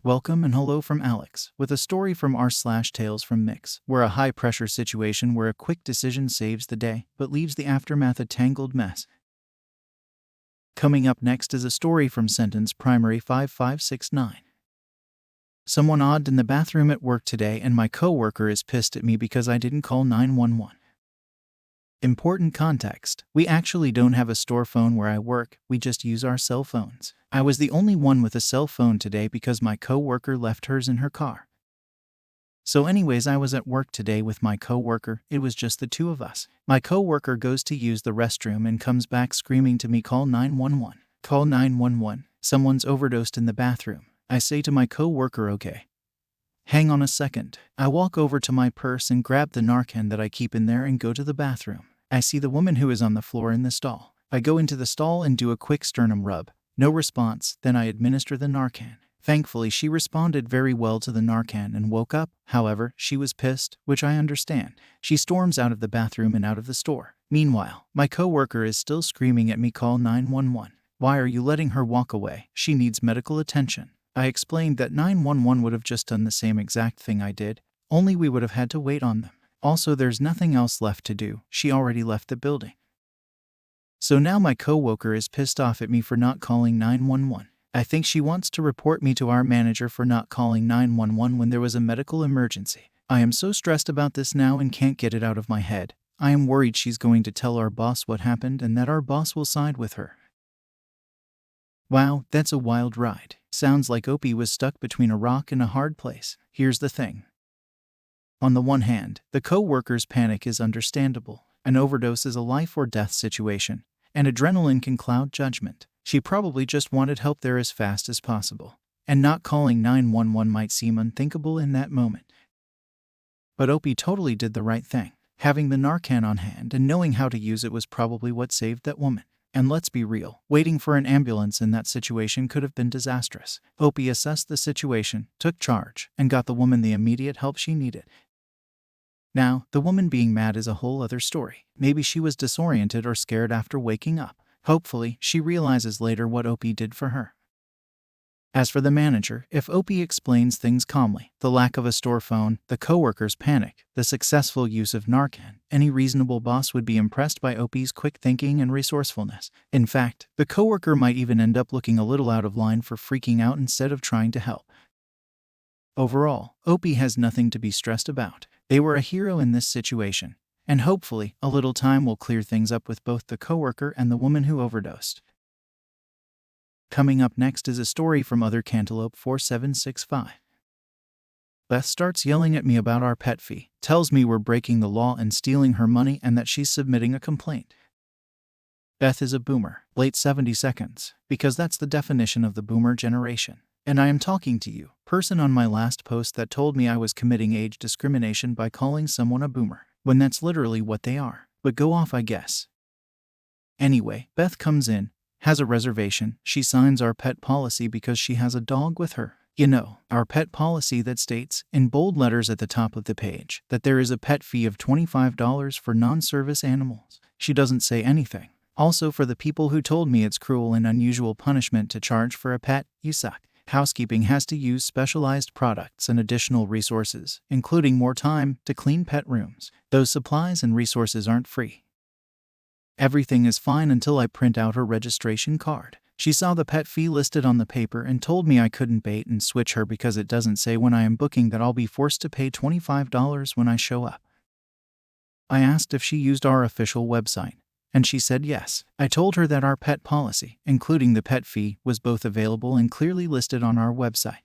Welcome and hello from Alex, with a story from r/TalesFrom Mix, where a high-pressure situation where a quick decision saves the day, but leaves the aftermath a tangled mess. Coming up next is a story from Sentence Primary 5569. Someone odd in the bathroom at work today and my coworker is pissed at me because I didn't call 911. Important context: we actually don't have a store phone where I work, we just use our cell phones. I was the only one with a cell phone today because my coworker left hers in her car. So anyways, I was at work today with my coworker, it was just the two of us. My coworker goes to use the restroom and comes back screaming to me, "Call 911. Call 911. Someone's overdosed in the bathroom." I say to my coworker, "Okay. Hang on a second." I walk over to my purse and grab the Narcan that I keep in there and go to the bathroom. I see the woman who is on the floor in the stall. I go into the stall and do a quick sternum rub. No response, then I administer the Narcan. Thankfully, she responded very well to the Narcan and woke up. However, she was pissed, which I understand. She storms out of the bathroom and out of the store. Meanwhile, my coworker is still screaming at me, "Call 911. Why are you letting her walk away? She needs medical attention." I explained that 911 would have just done the same exact thing I did, only we would have had to wait on them. Also, there's nothing else left to do. She already left the building. So now my coworker is pissed off at me for not calling 911. I think she wants to report me to our manager for not calling 911 when there was a medical emergency. I am so stressed about this now and can't get it out of my head. I am worried she's going to tell our boss what happened and that our boss will side with her. Wow, that's a wild ride. Sounds like Opie was stuck between a rock and a hard place. Here's the thing. On the one hand, the coworker's panic is understandable. An overdose is a life or death situation, and adrenaline can cloud judgment. She probably just wanted help there as fast as possible, and not calling 911 might seem unthinkable in that moment. But Opie totally did the right thing. Having the Narcan on hand and knowing how to use it was probably what saved that woman. And let's be real, waiting for an ambulance in that situation could have been disastrous. Opie assessed the situation, took charge, and got the woman the immediate help she needed. Now, the woman being mad is a whole other story. Maybe she was disoriented or scared after waking up. Hopefully, she realizes later what Opie did for her. As for the manager, if Opie explains things calmly, the lack of a store phone, the coworker's panic, the successful use of Narcan, any reasonable boss would be impressed by Opie's quick thinking and resourcefulness. In fact, the coworker might even end up looking a little out of line for freaking out instead of trying to help. Overall, Opie has nothing to be stressed about. They were a hero in this situation, and hopefully, a little time will clear things up with both the coworker and the woman who overdosed. Coming up next is a story from Other Cantaloupe 4765. Beth starts yelling at me about our pet fee, tells me we're breaking the law and stealing her money and that she's submitting a complaint. Beth is a boomer, late 70s, because that's the definition of the boomer generation. And I am talking to you, person on my last post that told me I was committing age discrimination by calling someone a boomer, when that's literally what they are. But go off, I guess. Anyway, Beth comes in, has a reservation. She signs our pet policy because she has a dog with her. You know, our pet policy that states, in bold letters at the top of the page, that there is a pet fee of $25 for non-service animals. She doesn't say anything. Also, for the people who told me it's cruel and unusual punishment to charge for a pet, you suck. Housekeeping has to use specialized products and additional resources, including more time, to clean pet rooms. Those supplies and resources aren't free. Everything is fine until I print out her registration card. She saw the pet fee listed on the paper and told me I couldn't bait and switch her because it doesn't say when I am booking that I'll be forced to pay $25 when I show up. I asked if she used our official website, and she said yes. I told her that our pet policy, including the pet fee, was both available and clearly listed on our website.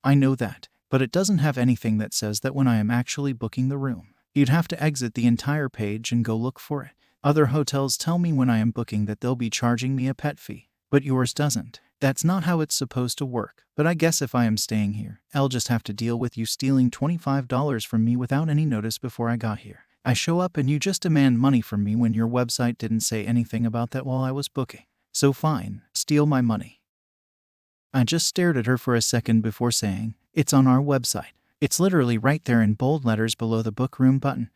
I know that, but it doesn't have anything that says that when I am actually booking the room. You'd have to exit the entire page and go look for it. Other hotels tell me when I am booking that they'll be charging me a pet fee, but yours doesn't. That's not how it's supposed to work, but I guess if I am staying here, I'll just have to deal with you stealing $25 from me without any notice before I got here. I show up and you just demand money from me when your website didn't say anything about that while I was booking. So fine, steal my money. I just stared at her for a second before saying, "It's on our website. It's literally right there in bold letters below the book room button.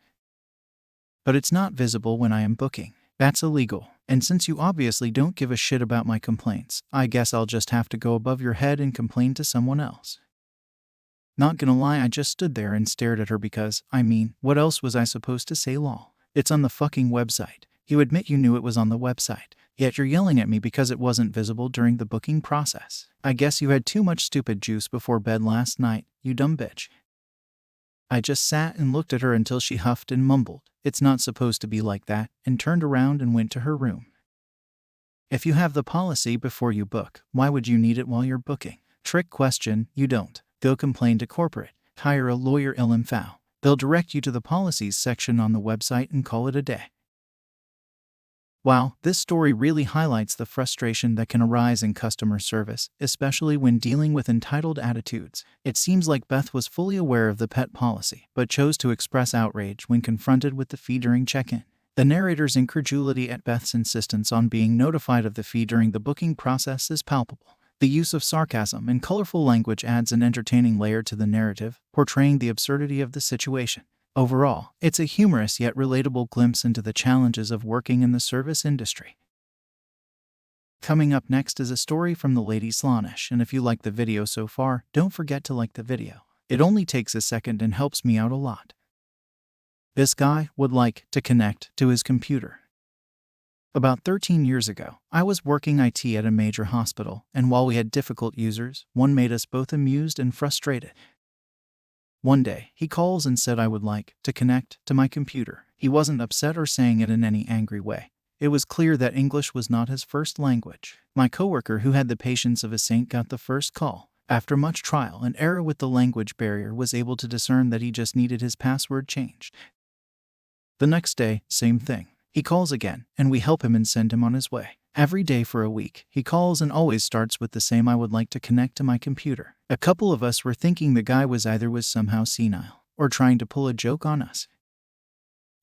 But it's not visible when I am booking. That's illegal." And since you obviously don't give a shit about my complaints, I guess I'll just have to go above your head and complain to someone else. Not gonna lie, I just stood there and stared at her because, what else was I supposed to say, lol? It's on the fucking website. You admit you knew it was on the website, yet you're yelling at me because it wasn't visible during the booking process. I guess you had too much stupid juice before bed last night, you dumb bitch. I just sat and looked at her until she huffed and mumbled, "It's not supposed to be like that," and turned around and went to her room. If you have the policy before you book, why would you need it while you're booking? Trick question, you don't. Go complain to corporate. Hire a lawyer LMFAO. They'll direct you to the policies section on the website and call it a day. Wow, this story really highlights the frustration that can arise in customer service, especially when dealing with entitled attitudes. It seems like Beth was fully aware of the pet policy, but chose to express outrage when confronted with the fee during check-in. The narrator's incredulity at Beth's insistence on being notified of the fee during the booking process is palpable. The use of sarcasm and colorful language adds an entertaining layer to the narrative, portraying the absurdity of the situation. Overall, it's a humorous yet relatable glimpse into the challenges of working in the service industry. Coming up next is a story from TheLadySlaanesh, and if you like the video so far, don't forget to like the video. It only takes a second and helps me out a lot. This guy would like to connect to his computer. About 13 years ago, I was working IT at a major hospital, and while we had difficult users, one made us both amused and frustrated. One day, he calls and said I would like to connect to my computer. He wasn't upset or saying it in any angry way. It was clear that English was not his first language. My coworker, who had the patience of a saint, got the first call. After much trial and error with the language barrier, was able to discern that he just needed his password changed. The next day, same thing. He calls again, and we help him and send him on his way. Every day for a week, he calls and always starts with the same "I would like to connect to my computer." A couple of us were thinking the guy was somehow senile, or trying to pull a joke on us.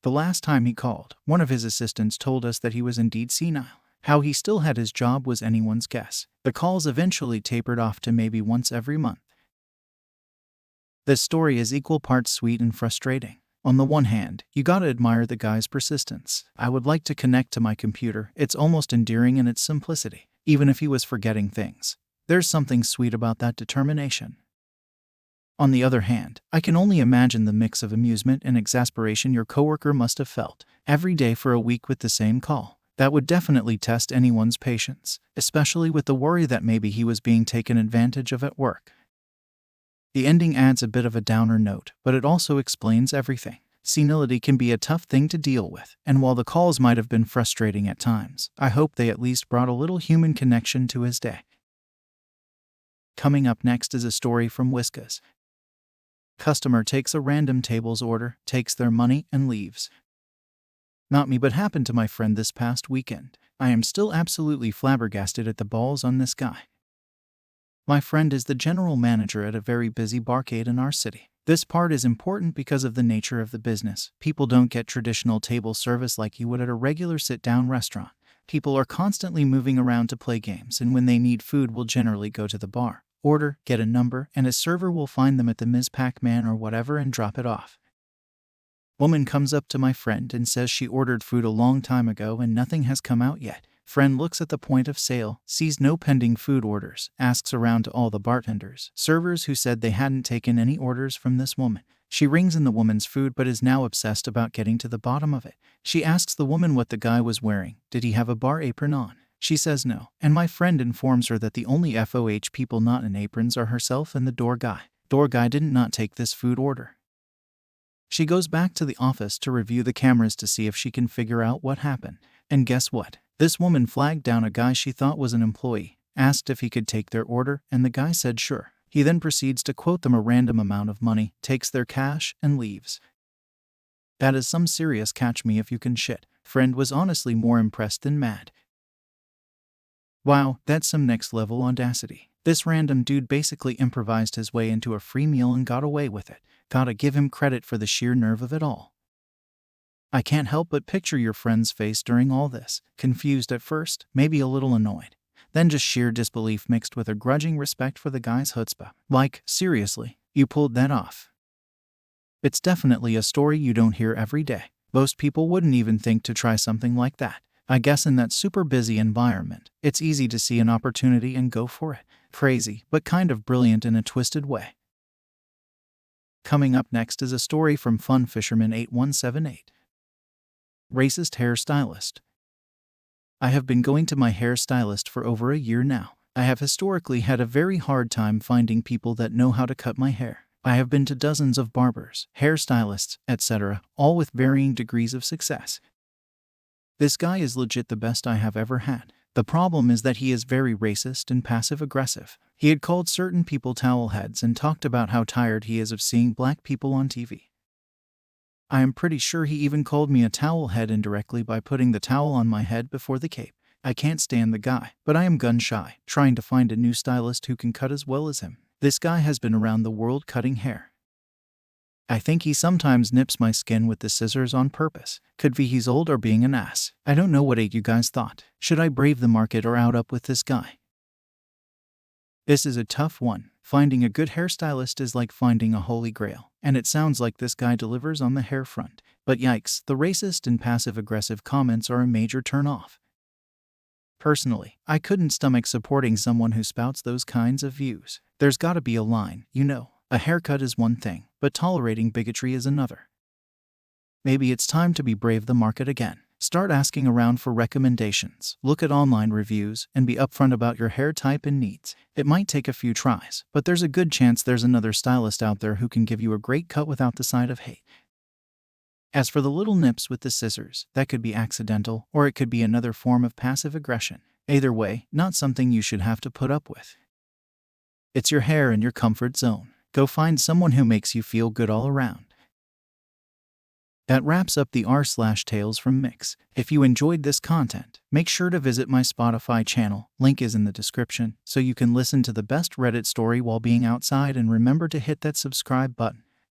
The last time he called, one of his assistants told us that he was indeed senile. How he still had his job was anyone's guess. The calls eventually tapered off to maybe once every month. This story is equal parts sweet and frustrating. On the one hand, you gotta admire the guy's persistence. I would like to connect to my computer. It's almost endearing in its simplicity, even if he was forgetting things. There's something sweet about that determination. On the other hand, I can only imagine the mix of amusement and exasperation your coworker must have felt every day for a week with the same call. That would definitely test anyone's patience, especially with the worry that maybe he was being taken advantage of at work. The ending adds a bit of a downer note, but it also explains everything. Senility can be a tough thing to deal with, and while the calls might have been frustrating at times, I hope they at least brought a little human connection to his day. Coming up next is a story from Whiskkas. Customer takes a random tables order, takes their money, and leaves. Not me, but happened to my friend this past weekend. I am still absolutely flabbergasted at the balls on this guy. My friend is the general manager at a very busy barcade in our city. This part is important because of the nature of the business. People don't get traditional table service like you would at a regular sit-down restaurant. People are constantly moving around to play games, and when they need food will generally go to the bar, order, get a number, and a server will find them at the Ms. Pac-Man or whatever and drop it off. Woman comes up to my friend and says she ordered food a long time ago and nothing has come out yet. Friend looks at the point of sale, sees no pending food orders, asks around to all the bartenders, servers who said they hadn't taken any orders from this woman. She rings in the woman's food but is now obsessed about getting to the bottom of it. She asks the woman what the guy was wearing. Did he have a bar apron on? She says no, and my friend informs her that the only FOH people not in aprons are herself and the door guy. Door guy didn't not take this food order. She goes back to the office to review the cameras to see if she can figure out what happened. And guess what? This woman flagged down a guy she thought was an employee, asked if he could take their order, and the guy said sure. He then proceeds to quote them a random amount of money, takes their cash, and leaves. That is some serious catch me if you can shit. Friend was honestly more impressed than mad. Wow, that's some next level audacity. This random dude basically improvised his way into a free meal and got away with it. Gotta give him credit for the sheer nerve of it all. I can't help but picture your friend's face during all this. Confused at first, maybe a little annoyed. Then just sheer disbelief mixed with a grudging respect for the guy's chutzpah. Like, seriously, you pulled that off. It's definitely a story you don't hear every day. Most people wouldn't even think to try something like that. I guess in that super busy environment, it's easy to see an opportunity and go for it. Crazy, but kind of brilliant in a twisted way. Coming up next is a story from Fun Fisherman 8178. Racist hairstylist. I have been going to my hairstylist for over a year now. I have historically had a very hard time finding people that know how to cut my hair. I have been to dozens of barbers, hairstylists, etc., all with varying degrees of success. This guy is legit the best I have ever had. The problem is that he is very racist and passive-aggressive. He had called certain people towelheads and talked about how tired he is of seeing black people on TV. I am pretty sure he even called me a towelhead indirectly by putting the towel on my head before the cape. I can't stand the guy, but I am gun-shy, trying to find a new stylist who can cut as well as him. This guy has been around the world cutting hair. I think he sometimes nips my skin with the scissors on purpose. Could be he's old or being an ass. I don't know what you guys thought. Should I brave the market or out up with this guy? This is a tough one. Finding a good hairstylist is like finding a holy grail, and it sounds like this guy delivers on the hair front. But yikes, the racist and passive-aggressive comments are a major turn-off. Personally, I couldn't stomach supporting someone who spouts those kinds of views. There's gotta be a line, you know. A haircut is one thing, but tolerating bigotry is another. Maybe it's time to be brave the market again. Start asking around for recommendations, look at online reviews, and be upfront about your hair type and needs. It might take a few tries, but there's a good chance there's another stylist out there who can give you a great cut without the side of hate. As for the little nips with the scissors, that could be accidental, or it could be another form of passive aggression. Either way, not something you should have to put up with. It's your hair and your comfort zone. Go find someone who makes you feel good all around. That wraps up the r/Tales from Mix. If you enjoyed this content, make sure to visit my Spotify channel, link is in the description, so you can listen to the best Reddit story while being outside, and remember to hit that subscribe button.